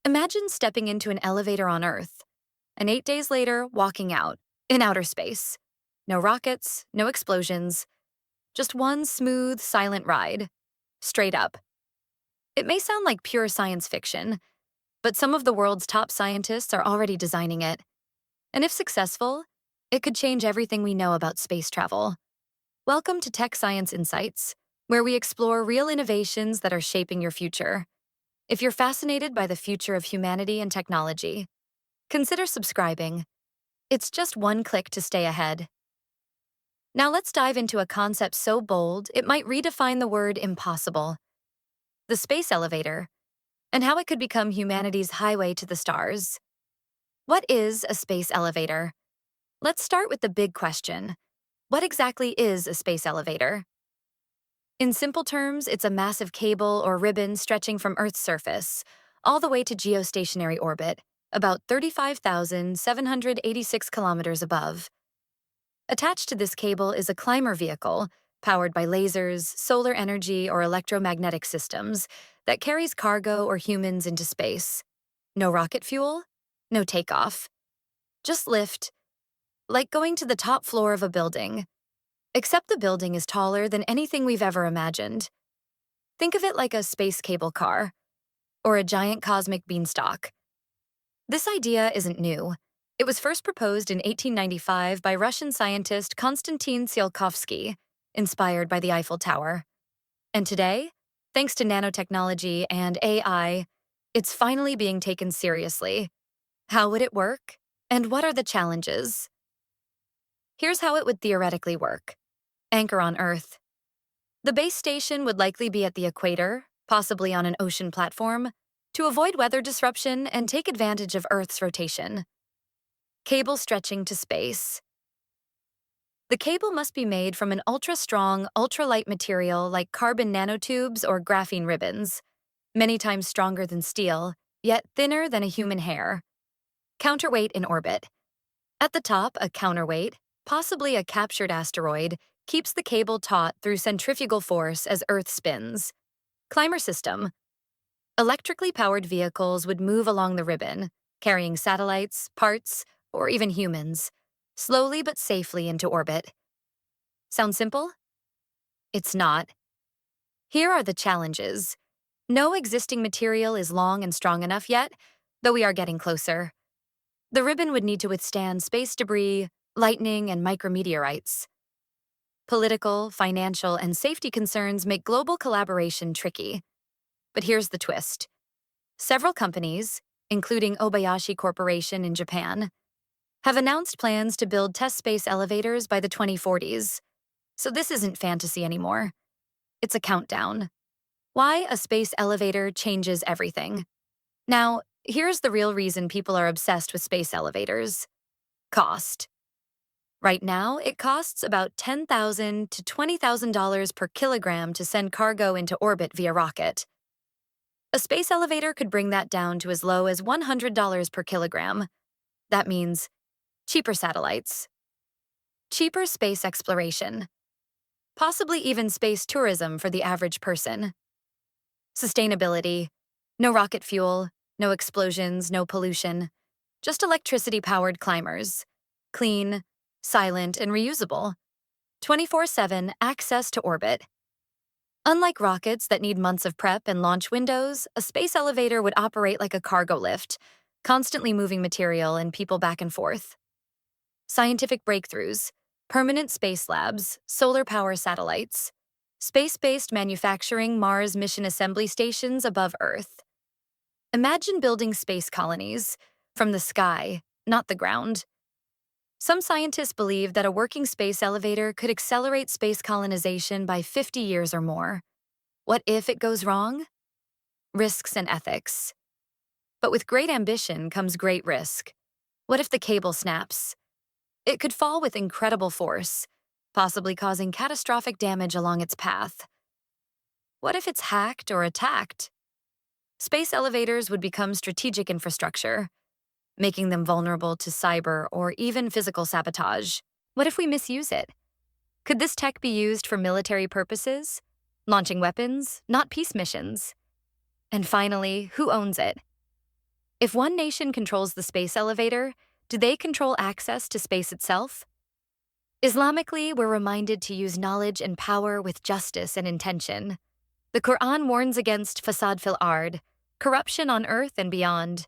Imagine stepping into an elevator on Earth, and 8 days later, walking out, in outer space. No rockets, no explosions, just one smooth, silent ride, straight up. It may sound like pure science fiction, but some of the world's top scientists are already designing it. And if successful, it could change everything we know about space travel. Welcome to Tech Science Insights, where we explore real innovations that are shaping your future. If you're fascinated by the future of humanity and technology, consider subscribing. It's just one click to stay ahead. Now let's dive into a concept so bold it might redefine the word impossible: the space elevator, and how it could become humanity's highway to the stars. What is a space elevator? Let's start with the big question. What exactly is a space elevator? In simple terms, it's a massive cable or ribbon stretching from Earth's surface all the way to geostationary orbit, about 35,786 kilometers above. Attached to this cable is a climber vehicle powered by lasers, solar energy, or electromagnetic systems that carries cargo or humans into space. No rocket fuel, no takeoff. Just lift, like going to the top floor of a building. Except the building is taller than anything we've ever imagined. Think of it like a space cable car, or a giant cosmic beanstalk. This idea isn't new. It was first proposed in 1895 by Russian scientist Konstantin Tsiolkovsky, inspired by the Eiffel Tower. And today, thanks to nanotechnology and AI, it's finally being taken seriously. How would it work? And what are the challenges? Here's how it would theoretically work. Anchor on Earth. The base station would likely be at the equator, possibly on an ocean platform, to avoid weather disruption and take advantage of Earth's rotation. Cable stretching to space. The cable must be made from an ultra-strong, ultralight material like carbon nanotubes or graphene ribbons, many times stronger than steel, yet thinner than a human hair. Counterweight in orbit. At the top, a counterweight, possibly a captured asteroid, keeps the cable taut through centrifugal force as Earth spins. Climber system. Electrically powered vehicles would move along the ribbon, carrying satellites, parts, or even humans, slowly but safely into orbit. Sound simple? It's not. Here are the challenges. No existing material is long and strong enough yet, though we are getting closer. The ribbon would need to withstand space debris, lightning, and micrometeorites. Political, financial, and safety concerns make global collaboration tricky. But here's the twist. Several companies, including Obayashi Corporation in Japan, have announced plans to build test space elevators by the 2040s. So this isn't fantasy anymore. It's a countdown. Why a space elevator changes everything. Now, here's the real reason people are obsessed with space elevators. Cost. Right now, it costs about $10,000 to $20,000 per kilogram to send cargo into orbit via rocket. A space elevator could bring that down to as low as $100 per kilogram. That means cheaper satellites, cheaper space exploration, possibly even space tourism for the average person. Sustainability. No rocket fuel, no explosions, no pollution. Just electricity-powered climbers. Clean, silent, and reusable. 24/7 access to orbit. Unlike rockets that need months of prep and launch windows, a space elevator would operate like a cargo lift, constantly moving material and people back and forth. Scientific breakthroughs, permanent space labs, solar power satellites, space-based manufacturing Mars mission assembly stations above Earth. Imagine building space colonies from the sky, not the ground. Some scientists believe that a working space elevator could accelerate space colonization by 50 years or more. What if it goes wrong? Risks and ethics. But with great ambition comes great risk. What if the cable snaps? It could fall with incredible force, possibly causing catastrophic damage along its path. What if it's hacked or attacked? Space elevators would become strategic infrastructure, making them vulnerable to cyber or even physical sabotage. What if we misuse it? Could this tech be used for military purposes? Launching weapons, not peace missions? And finally, who owns it? If one nation controls the space elevator, do they control access to space itself? Islamically, we're reminded to use knowledge and power with justice and intention. The Quran warns against fasad fil ard, corruption on earth and beyond.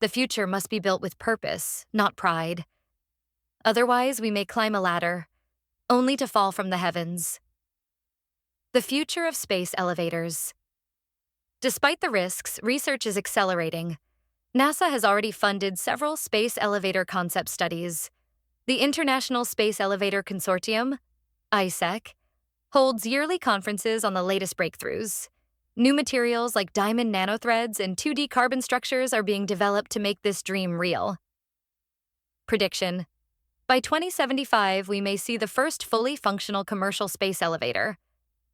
The future must be built with purpose, not pride. Otherwise, we may climb a ladder, only to fall from the heavens. The future of space elevators. Despite the risks, research is accelerating. NASA has already funded several space elevator concept studies. The International Space Elevator Consortium, ISEC, holds yearly conferences on the latest breakthroughs. New materials like diamond nanothreads and 2D carbon structures are being developed to make this dream real. Prediction: by 2075, we may see the first fully functional commercial space elevator,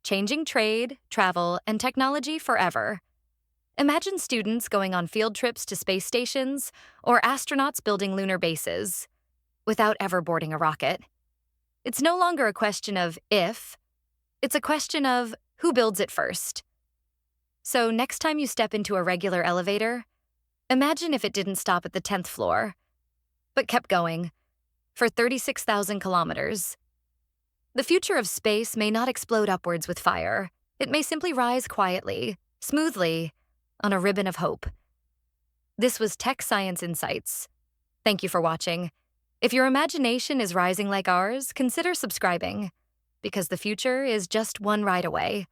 changing trade, travel, and technology forever. Imagine students going on field trips to space stations or astronauts building lunar bases without ever boarding a rocket. It's no longer a question of if, it's a question of who builds it first. So next time you step into a regular elevator, imagine if it didn't stop at the 10th floor, but kept going for 36,000 kilometers. The future of space may not explode upwards with fire. It may simply rise quietly, smoothly, on a ribbon of hope. This was Tech Science Insights. Thank you for watching. If your imagination is rising like ours, consider subscribing, because the future is just one ride away.